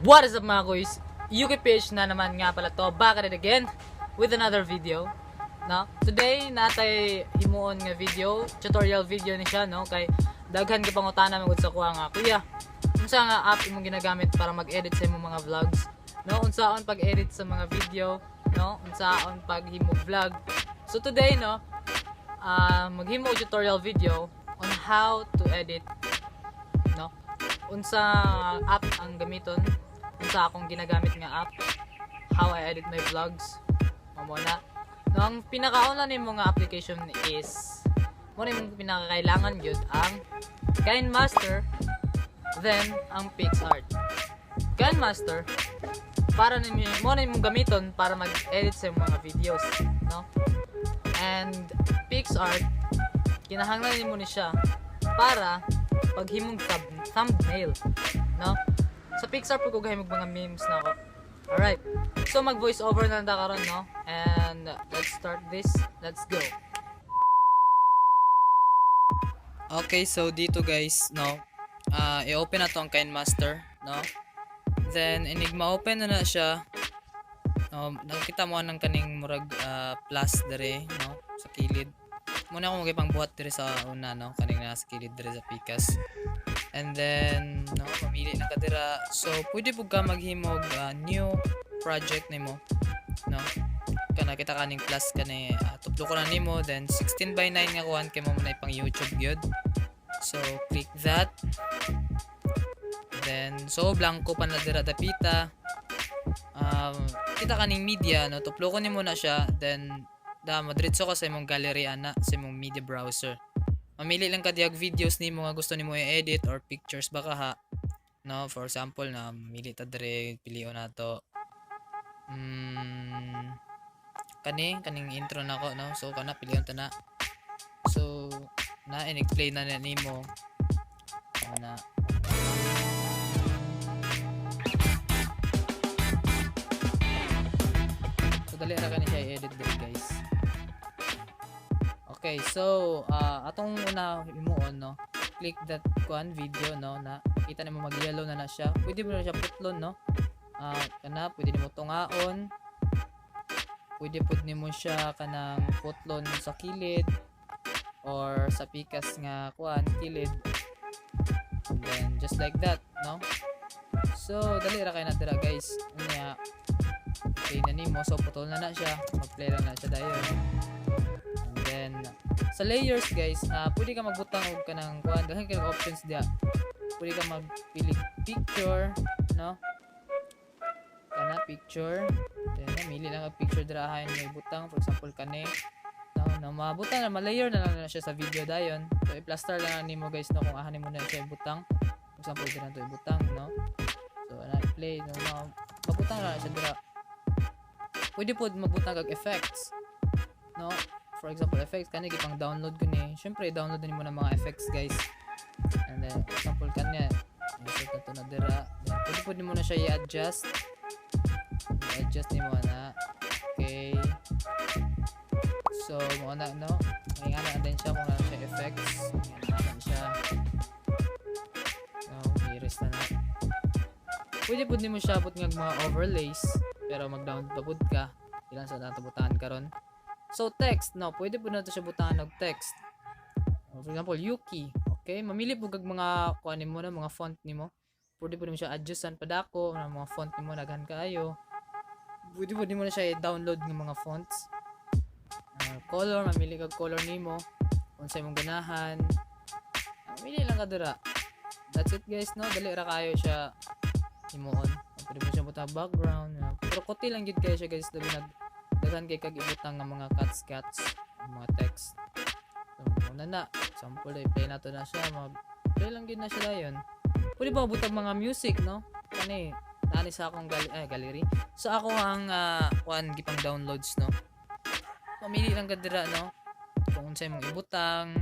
What is up mga guys? UKPH na naman nga pala to. Back at it again with another video. No? Today natay himuon nga video, tutorial video ni siya no kay daghan gyud pangutana magud sa kuha nga kuya. Unsa nga app imong ginagamit para mag-edit sa imong mga vlogs? No, unsaon pag-edit sa mga video, no? Unsaon paghimo vlog. So today no, maghimo og tutorial video on how to edit no. Unsa app ang gamiton? Unsa akong ginagamit nga app? How I edit my vlogs? Mamo na. No, ang pinakauna nimo nga application is mo na imong pinakakailangan gyud ang KineMaster, then ang PicsArt. KineMaster para nimo mo na imong gamiton para mag-edit sa mga videos, no? And PicsArt kinahanglan nimo ni siya para paghimong thumbnail, no? Sa PicsArt po ko gahimog mga memes na ako. Alright, so mag voice over na nanda karon no? And let's start this. Let's go. Okay, so dito guys, no? I-open na to ang KineMaster, no? Then inig ma-open na siya. Nakita mo ng kaning murag plus dere, no? Sa kilid. Muna ako magipangbuhat dire sa una no, kaning nasa kilid dire sa Picas. And then no, pamili na ka dira. So pwede pud ka maghimog new project nimo, no? Kana kita kaning plus kani tuplo ko na nimo, then 16:9 nga kuan kay mo na pang YouTube gyud. So click that. Then so blanco pa na dira dapita. Kita kaning media no, tuplo ko nimo na siya, then madritso ka sa imong gallery ana sa imong media browser. Mamili lang ka diag videos nimo nga gusto nimo i-edit or pictures baka ha. No, for example na mamili ta dire pilion nato. Kaning intro nako no. So kana pilion ta na. So na in-explain na nimo. Ana. So dali ra kani siya i-edit dire guys. Okay, so atong una himuon no, click that one video no na kita nimo mag-yellow na siya. Pwede mo na siya putlon no. Kana pwede nimo tungaon. Pwede pud nimo siya kanang putlon sa kilid or sa pikas nga kuan kilid. And then just like that no. So dali ra kay na dira guys. Unya okay na nimo, so putol na siya. Mag-play lang na siya dayon. Then sa layers guys, pwede ka magbutang og kanang kuan dahil kay options dia. Pwede ka magpili picture, no? Kana picture. Then namili lang ang picture dirahan may butang, for example kani. No, mabutang na ma-layer na lang siya sa video dayon. So i-plaster lang nimo guys no kung ahanin mo na siya ibutang. For example dira to ibutang, no? So play no, mabutang na siya dira. Pwede pod magbutang og effects, no? For example, effects kani gipang download ko ni. Syempre download din mo na mga effects guys. And then for example kanya, insert na to na dira. Pwede mo na siya i-adjust. I-adjust ni mo na. Okay. So mo na no. May ana din siya kung ano siya effects. Ano siya. No, i-rest na. Pwede pud nimo siya pud nga mga overlays, pero mag-download pa pud ka. Ilan sa natubutahan karon. So text, no, pwede po na ito siya butangan ng text. For example, Yuki. Okay, mamili po kag mga kuan nimo na mga font nimo. Pwede po nimo siya adjustan padako ng mga font nimo daghan kaayo. Pwede po nimo na siya i-download ng mga fonts. Color, mamili kag color nimo kung sa imong ganahan. Mamili lang ka dira. That's it guys, no. Dali ra kayo siya himuon. Pwede po siya butang background. Pero konti lang gid kayo siya guys, daghan kay kag ibutang nga mga cats mga text. So muna na sample play na to na siya, play lang gid na siya dayon. Pwede ba butang mga music no kani sa akong gallery so ako ang kuan gipang downloads no. Pamili lang gid dira no kung unsay mong ibutang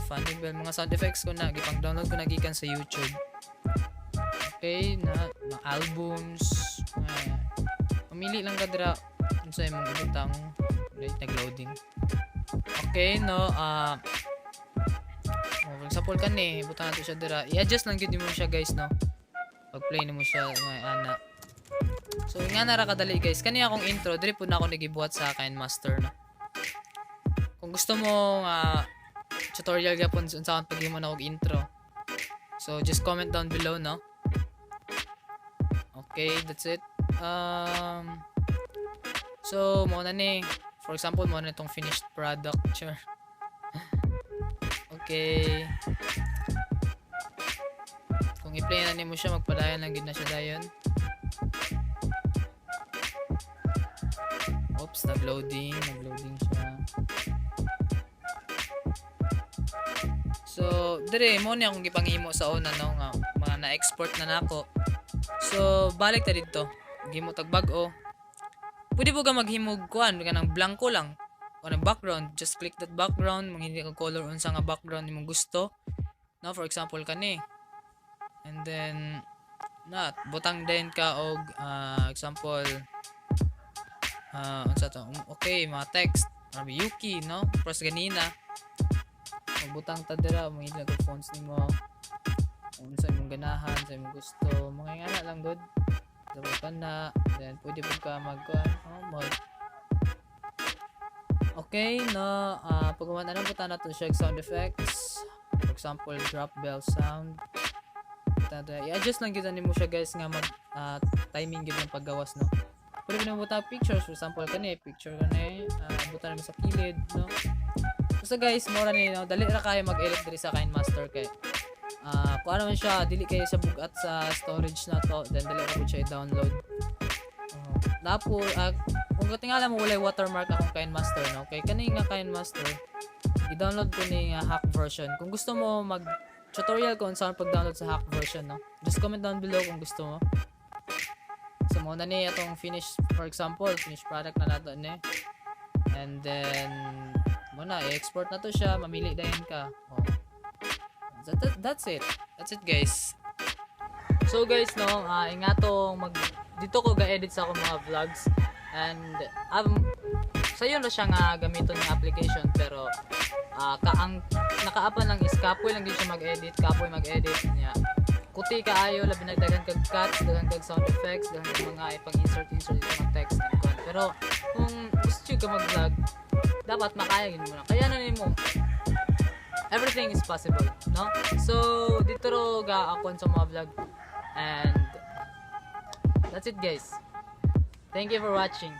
funny bell mga sound effects ko na gipang download ko na gikan sa YouTube. Okay na mga albums pamili lang gid dira unsa imong ibutang nag-loading. Okay no, for example kani butang nato siya dira, i-adjust lang gyud mo siya guys no. pag-play nimo siya mga ana. So nga nara kadali guys, kani akong intro diri pud na ako nagibuhat sa KineMaster no. Kung gusto mo tutorial gyapon unsa ang paghimo na og intro. So just comment down below no. Okay, that's it. So mo na ni, for example mo na itong finished product. Sure. Okay. Kung i-play na nimo siya, magpadayon lang gid na siya dayon. Oops, nag-loading siya. So, dire mo ni akong gipanghimo sa una no nga mga na-export na nako. So, balik ta dito. Gihimo tag bag-o. Pwede po ka maghimog kuan kanang blanco lang o ng background. Just click that background, manghili ka color unsa nga background nimong gusto. No, for example kani. And then butang din ka og example unsa to? Okay, mga text. Marami Yuki, no? Pros ganina. Magbutang ta dira, manghili ka fonts nimo. Unsa imong ganahan, sa imong gusto. Mga ngana lang good. Sabay ka na. Then pwede po ka mag okay, no? Pagawa na lang buta na to siya sound effects. For example, drop bell sound. I-adjust lang kita nimo siya guys nga mag timing gid ng paggawas no. Pwede mo buta pictures, for example kani picture kani buta nimo sa kilid no. So guys, mora ni no, dali ra kayo mag-edit diri sa KineMaster kay kung ano man siya, dili kayo sa bugat sa storage na to, then dali ra po siya i-download. Napo kung katingala mo walay watermark akong KineMaster no. Kay kani nga KineMaster i-download ko ni hack version. Kung gusto mo mag tutorial kung saan pag-download sa hack version no, just comment down below kung gusto mo. So muna ni itong finished, for example finished product na nato ni, and then muna i-export na to siya, mamili dayon ka. That's it guys. So guys no, ingatong dito ko ga-edit sa akong mga vlogs, and sayon na siya nga gamiton ng application, pero ang nakaapan lang is kapoy lang din siya mag-edit niya. Kuti kaayo labi nagdagan kag cuts, dagan kag sound effects, dagan kag mga ipang-insert mga text and content. Pero kung gusto ka mag-vlog, dapat makaya gid mo na. Kaya na nimo. Everything is possible, no? So dito ro ga akon sa mga vlog, and that's it guys. Thank you for watching.